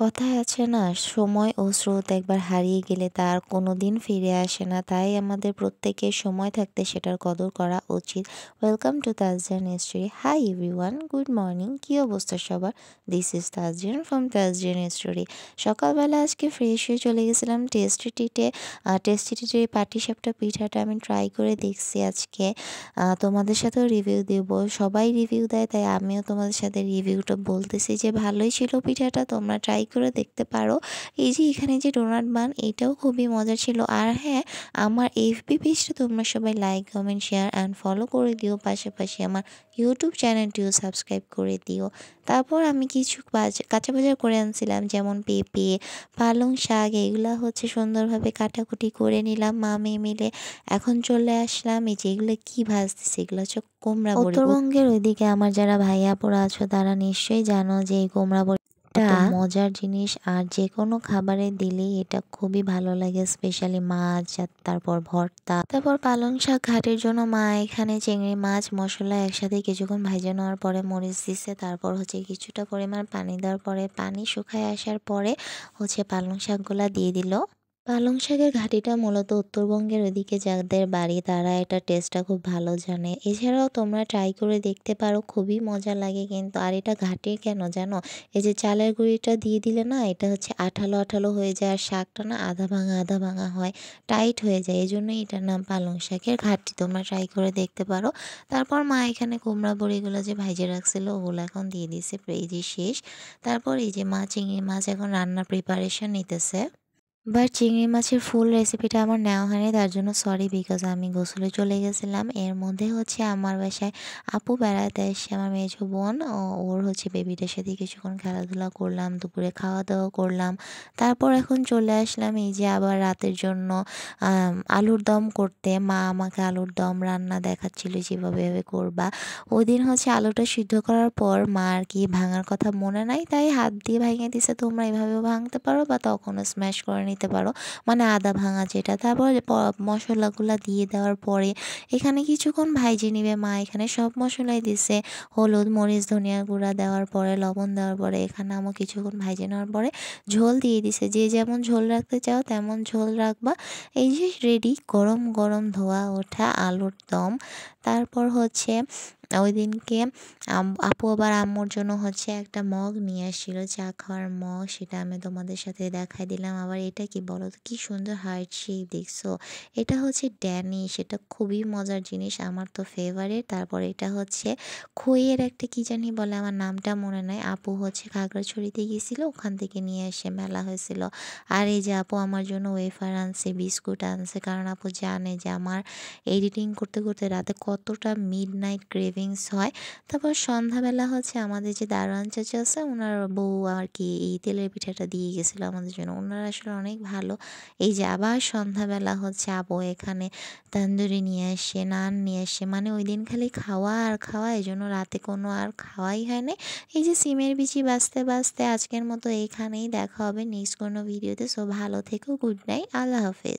কথায় আছে না, সময় ও স্রোত একবার হারিয়ে গেলে তার কোনোদিন ফিরে আসে না। তাই আমাদের প্রত্যেকের সময় থাকতে সেটার কদর করা উচিত। Welcome to Tasjian story. Hi everyone, good morning. কী অবস্থা সবার? This is Tasjian from Tasjian story. সকালবেলা আজকে ফ্রেশ হয়ে চলে গেছিলাম টেস্টি টিটে পাটিসাপটা পিঠাটা আমি ট্রাই করে দেখছি আজকে। তোমাদের সাথেও রিভিউ দেব। সবাই রিভিউ দেয়, তাই আমিও তোমাদের সাথে রিভিউটা বলতেছি যে ভালোই ছিল পিঠাটা, তোমরা ট্রাই করে দেখতে পারো। এই যে এখানে যে ডোনাট বান, এটাও খুবই মজা ছিল। আর হ্যাঁ, আমার এফবি পেজটা তোমরা সবাই like, comment, share and follow করে দিও। পাশাপাশি আমার ইউটিউব চ্যানেলটিও সাবস্ক্রাইব করে দিও। তারপর আমি কিছু কাঁচা বাজার করে আনছিলাম, যেমন পেঁপে, পালং শাক, এগুলা হচ্ছে সুন্দরভাবে কাটাকুটি করে নিলাম মা মেয়ে মিলে। এখন চলে আসলাম, এই যে এগুলো কি ভাজতেছে, এগুলো হচ্ছে কুমড়া বড়ি। উত্তরবঙ্গের ওইদিকে আমার যারা ভাইয়াপুরা আছো তারা নিশ্চয়ই জানো যে এই কুমড়া বড়ি কত মজার জিনিস, আর যে কোনো খাবারে দিলেই এটা খুবই ভালো লাগে, স্পেশালি মাছ আর তারপর ভর্তা। তারপর পালং শাক ঘাটের জন্য মা এখানে চিংড়ি মাছ মশলা একসাথে কিছুক্ষণ ভেজে নেওয়ার পরে মরিচ দিছে, তারপর হচ্ছে কিছুটা পরিমাণ পানি দেওয়ার পরে পানি শুকায় আসার পরে হচ্ছে পালং শাকগুলা দিয়ে দিল। পালং শাকের ঘাটিটা মূলত উত্তরবঙ্গের ওদিকে যাদের বাড়ি তারা এটা টেস্টটা খুব ভালো জানে। এছাড়াও তোমরা ট্রাই করে দেখতে পারো, খুবই মজা লাগে কিন্তু। আর এটা ঘাটি কেন জানো? এই যে চালের গুঁড়িটা দিয়ে দিলে না, এটা হচ্ছে আঠালো আঠালো হয়ে যায়, আর শাকটা না আধা ভাঙা আধা ভাঙা হয়, টাইট হয়ে যায়। এই জন্যই এটার নাম পালং শাকের ঘাটি। তোমরা ট্রাই করে দেখতে পারো। তারপর মা এখানে কুমড়া বড়িগুলো যে ভাইজে রাখছিল ওগুলো এখন দিয়ে দিছে, এই যে শেষ। তারপর এই যে মা চিংড়ি মাছ এখন রান্নার প্রিপারেশন নিতেছে। বাট চিংড়ি মাছের ফুল রেসিপিটা আমার নেওয়া হয়নি, তার জন্য সরি, বিকজ আমি গোসলে চলে গেছিলাম। এর মধ্যে হচ্ছে আমার বাসায় আপু বেড়াতে এসে, আমার মেজো বোন, ওর হচ্ছে বেবিটার সাথে কিছুক্ষণ খেলাধুলা করলাম, দুপুরে খাওয়া দাওয়া করলাম। তারপর এখন চলে আসলাম এই যে আবার রাতের জন্য আলুর দম করতে। মা আমাকে আলুর দম রান্না দেখাচ্ছিল যেভাবে এভাবে করবা। ওই দিন হচ্ছে আলুটা সিদ্ধ করার পর মা আর কি ভাঙার কথা মনে নাই, তাই হাত দিয়ে ভেঙে দিছে। তোমরা এভাবেও ভাঙতে পারো বা তখনও স্ম্যাশ করে নিতে পারো, মানে আদা ভাঙা যেটা। তারপর মশলাগুলা দিয়ে দেওয়ার পরে এখানে কিছুক্ষণ ভাইজে নিবে মা। এখানে সব মশলাই দিছে, হলুদ, মরিচ, ধনিয়া গুঁড়া দেওয়ার পরে, লবণ দেওয়ার পরে এখানে আমও কিছুক্ষণ ভাইজে নেওয়ার পরে ঝোল দিয়ে দিছে। যে যেমন ঝোল রাখতে চাও তেমন ঝোল রাখবা। এই যে রেডি গরম গরম ধোয়া ওঠা আলুর দম। তারপর হচ্ছে ওই দিনকে আপু আবার আম্মুর জন্য হচ্ছে একটা মগ নিয়ে আসছিল, চা খাওয়ার মগ, সেটা আমি তোমাদের সাথে দেখাই দিলাম। আবার এটা কি বলো তো, কি সুন্দর হার্ট শেপ, দেখছো? এটা হচ্ছে ড্যানিশ, এটা খুবই মজার জিনিস, আমার তো ফেভারিট। তারপর এটা হচ্ছে খইয়ের একটা কি জানি বলে, আমার নামটা মনে নাই। আপু হচ্ছে খাগড়াছড়িতে গিয়েছিল, ওখান থেকে নিয়ে এসে মেলা হয়েছিল। আর এই যে আপু আমার জন্য ওয়েফার আনছে, বিস্কুট আনছে, কারণ আপু জানে যে আমার এডিটিং করতে করতে রাতে কতটা মিডনাইট ক্রেভিংস হয়। তারপর সন্ধ্যাবেলা হচ্ছে আমাদের যে দারোয়ান চাচা আছে, ওনার বউ আর কি এই তেলের পিঠাটা দিয়ে গেছিলো আমাদের জন্য। ওনারা আসলে অনেক ভালো। এই যে আবার সন্ধ্যাবেলা হচ্ছে আপু এখানে তন্দুরি নিয়ে আসে, নান নিয়ে আসে, মানে ওই দিন খালি খাওয়া আর খাওয়া, এই জন্য রাতে কোনো আর খাওয়াই হয় না। এই যে সিমের বিচি বাজতে বাজতে আজকের মতো এইখানেই দেখা হবে নেক্সট কোনো ভিডিওতে। সো ভালো থেকো, গুড নাইট, আল্লাহ হাফেজ।